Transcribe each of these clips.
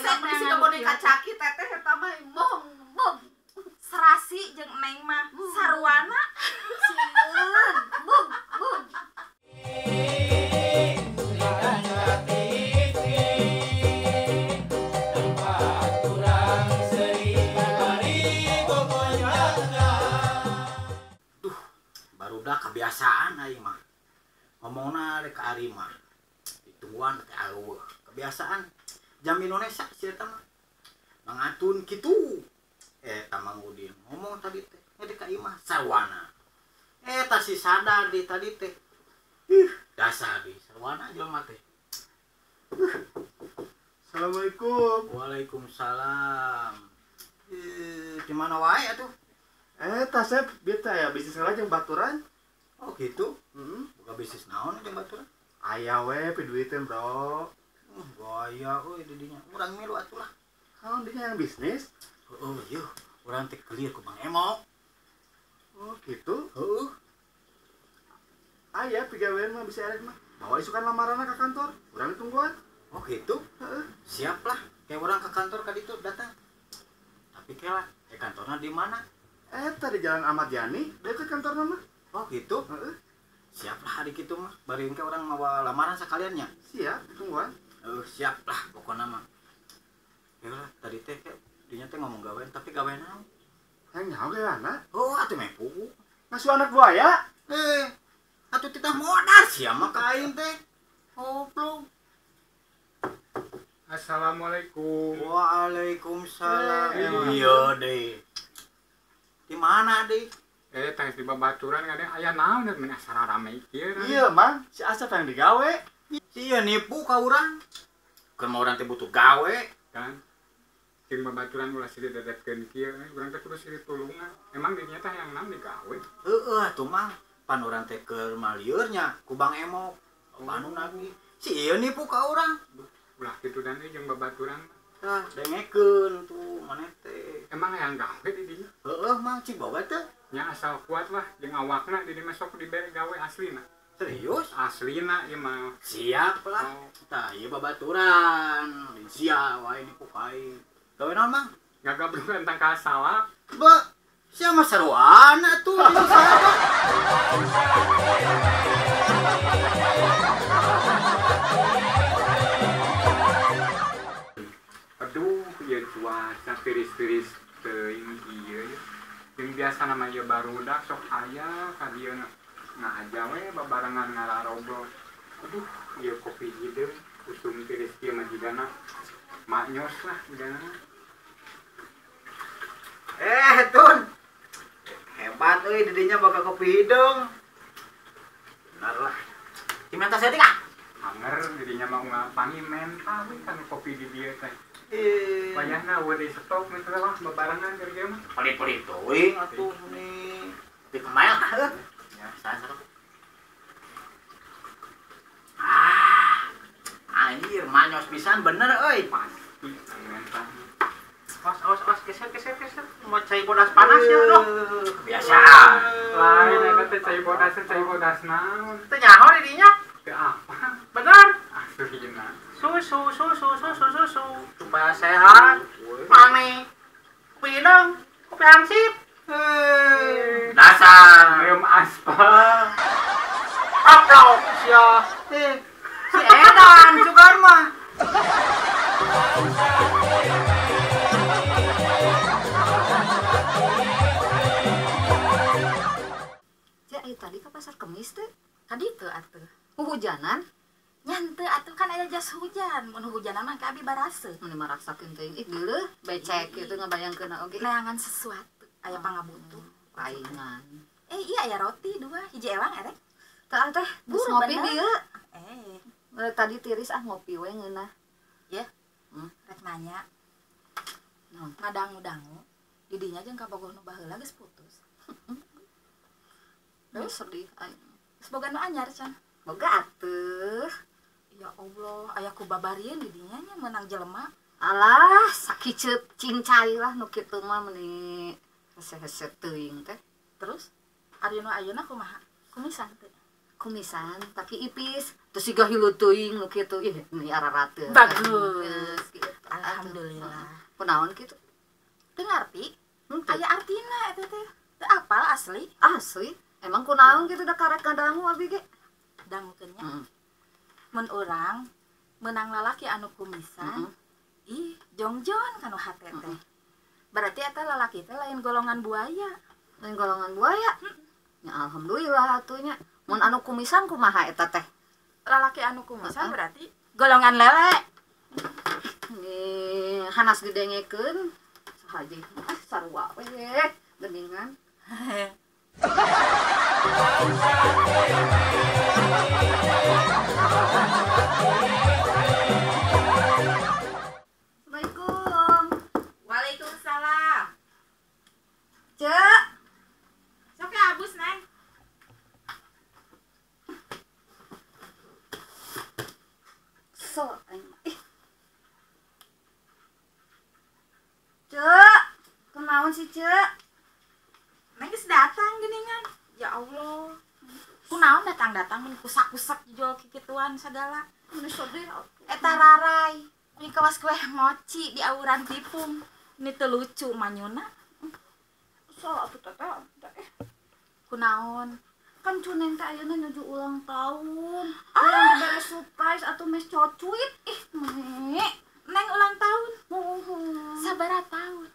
Resep sih boneka caki teteh eta mah mong. Serasi jeung Neng mah sarwana. Sieun, mung. Barudak kebiasaan aing mah. Ngomongna rek ka ari mah. Ditungguan teh eueuh. Kebiasaan jam Indonesia sia eta mah. Mangatun kitu. Eta Mang Udin ngomong tadi teh ngede ka imah sarwana. Eta si sadar di tadi teh. Dasar di sarwana jelema teh. Assalamualaikum. Waalaikumsalam. Di mana wae atuh? Saya beta ya bisnis lajeng baturan. Oh gitu. Buka bisnis naon jeung baturan? Aya we piduiteun, Bro. Gaya euy di dinya. Urang milu atuh lah. Naon dinya yang bisnis? Oh iya, urang teh kelir ku Bang Emo. Oh, gitu. Heuh. Aya pigawean mah bisa erek mah. Bawa isukan lamaranna ka kantor. Urang tungguan. Oh gitu. Heeh. Siap lah. Kayak urang ke kantor ka ditu datang. Tapi kela, kantorna di mana? Eta di Jalan Ahmad Yani, dekat kantorna mah. Oh gitu. Heeh. Siap lah hari kitu mah. Bari engke urang mawa lamaran sakalian nya. Siap, tungguan. Siap lah pokona mah. Ya lah, tadi teh dinya teh ngomong gawean tapi gawean naon? Yang nyaho ge anak. Oh, atuh mepu. Ngasuh anak buaya. Atuh titah modal sia mah ka aing teh. Goblok. Assalamualaikum. Waalaikumsalam. Eh, Iya deh. Di mana deh? Teh di babaturan kadang aya naon dan men asal rame ieu. Iya, Mang. Si Asep yang digawe. Sia nipu ka urang. Keur mah urang teh butuh gawe. Kan. Jeung babaturan ulah siri dadetkeun kieu, urang teh kudu siri tulungan. Emang dinya teh yang naon digawe? Heeh atuh mah. Pan urang teh keur malieur nya ku Bang Emo. Anu lagi. Si ieu nipu ka urang. Ulah kitu dan jeung babaturan. Tah dengekeun tuh maneh teh. Emang yang gawe di dinya? Heeh Mang Ciboga teh. Nya asal kuat lah jeung awakna di dieu sok dibere gawe aslina. Serius? Aslina ieu mah. Siap lah. Oh. Tah ieu babaturan. Sia wae nipu ka aing. Gawe naon Mang? Gagabrugan tangkal salak. Ba, sia mah sarwana tuh di sana. Aduh, ieu cuaca tiris-tiris teuing ieu. Jeung biasa nama ieu barudak sok aya ka dieu ngahaja we babarengan ngararobrol. Aduh, ieu kopi hideung usum tiris kieu mah jigana maknyos lah jigana. Tun. Hebat euy di dinya boga kopi hidung. Benar lah. Gimana teh teh? Anger didinya mah ngapani mental we kan kopi di dieu teh. Banyakna we di stok mah lah babarengan keur kieu mah. Pelit-pelit teuing atuh nih. Di kemail heuh. Ya, sasar. Anjir, manyos pisan bener euy. Pasti mental. Os, geser. Mau cai bodas panas ya, dong. Kebiasaan. Lain eta teh cai bodas naon? Teu nyaho di dinya. Teu apa? Bener. Aslina. Susu. Supaya sehat. Mami. Kopi hidung. Kopi hansip. Dasar. Belum aspal. Aplok sia. Si Edan juga mah. Tadi ke pasar Kemis teh. Tadi teu atuh. Hujanan? Nyante atuh kan aya jas hujan. Mun hujanan mah ka abi baraseuh. Mun mah raksakeun teuing. Geuleuh becek kitu ngabayangkeun oge. Neangan sesuatu aya pangabutuh. Paingan. Iya aya roti 2, hiji ewang erek. Teu teh, geus ngopi dieu. Tadi tiris ngopi we ngeunah. Ya. Rek nanya. Ngadangu-dangu. Di dinya jeung kabogoh nu baheula geus putus. Sedih aing. Semoga nu anyar can. Boga atuh. Ya Allah, aya ku babarieun di dinya nya meunang jelema. Alah, sakiceup cincai lah nu kitu mah meuni hese-hese teuing teh. Terus ayeuna kumaha? Kumisan teh. Kumisan tapi ipis. Terus siga hilu teuing nu kitu. Ih, ini ararateun. Bagus. Alhamdulillah. kunaon gitu Teu ngarti Henteu. aya artina eta teh teu apal asli Asli emang kunaon gitu da karek kadangu abi ge dangukeun nya Heeh. mun urang menang lalaki anu kumisan ih jongjon kanu hate teh berarti eta lalaki teh lain golongan buaya lain golongan buaya ya alhamdulillah atunya mun anu kumisan kumaha eta teh lalaki anu kumisan berarti golongan lele hanas didengekeun sahaji sarua we geuningan Assalamualaikum Waalaikumsalam Cek sok ya abus neng so Cek kenaon sih Cek neng geus datang geuningan ya Allah kunaon datang-datang mun kusak-kusak jual kikituan segala Ini sedih eta rarai ini kawas kue mochi di auran tipung ini teu lucu manyuna so atuh teteh kunaon kan cuneng teh ayeuna nuju ulang tahun yang beres surprise atau mes cocuit neng ulang tahun muhun sabaraha tahun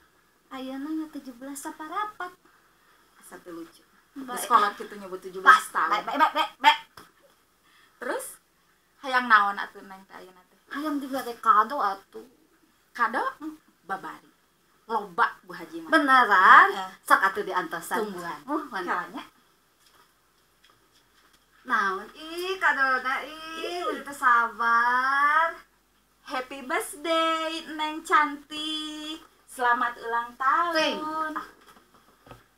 ayeuna nya 17 saparapat asa teu lucu Baik. sekolah kitu nyebut 17 tahun Baik. terus hayang naon atuh neng teh ayeuna teh Hayang dibade kado atuh. kado babari loba Bu Haji mah Beneran? Heeh. Sok atuh diantosan. Tungguan. Mantap. kalanya Naon kadona udah teh sabar. happy birthday neng cantik selamat ulang tahun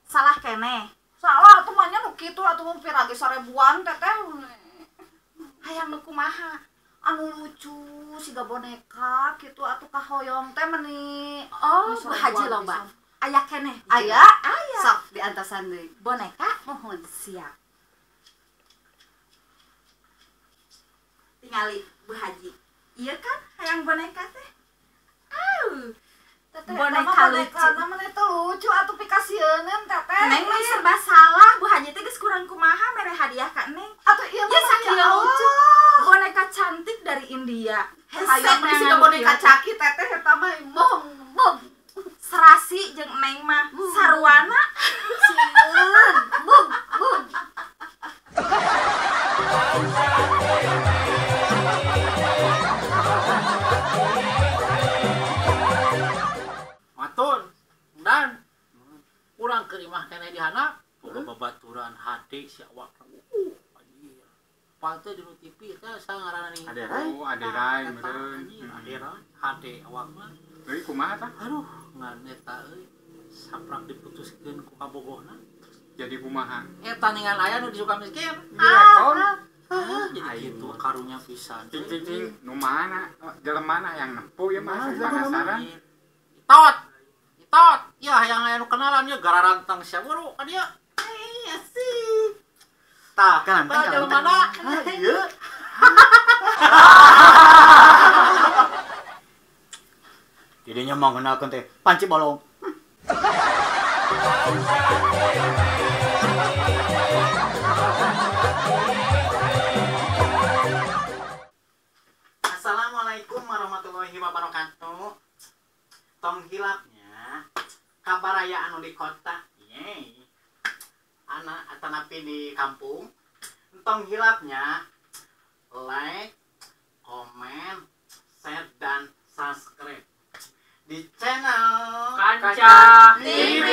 salah kene Salah atuh mah nya nu kitu atuh mun pirage 1000-an teteh. hayang nu kumaha Anu lucu siga boneka kitu atuh kahoyong teh meuni. oh Nu Bu Haji 1000-an loba pisan. aya kene Aya? aya Sok diantosan deui. boneka Mohon. siap tingali Bu Haji iya kan hayang boneka teh Teteh Boneka lucu. Namanya teh lucu atuh pikasieun teteh. neng mah serba salah Bu Haji teh geus kurang kumaha mere hadiah ka neng Atuh ieu ya mah sakieu ya lucu Allah. boneka cantik dari India Hayang mah siga boneka caki teteh eta mah mong. serasi jeung neng mah sarwana Sieun. Mung. Matun dan kurang kerimah kena di handap boga babaturan hade si awak anjir pante di TV teh saya ngaranna nih Aderai meureun. aderan hade awak mah Euy kumaha tah? aduh ngan eta euy saprak diputuskeun ku kabogohna Jadi kumaha? eta ningan aya nu disuka miskin Direkon. jadi kitu karunya pisan Cing nu mana? Jelemana yang nempuh ya mah penasaran. Itot ya yang aya nu kenalan ya gara rantang sia buru ka dieu Iya sih. Tah kan tah jelemana Ieu. Didinya mah ngenalkeun teh panci bolong. Assalamualaikum warahmatullahi wabarakatuh. Tong hilapnya kabar aya anu di kota. Yeay. Anak atanapi di kampung. Tong hilapnya like, komen, share dan subscribe di channel Kaca TV.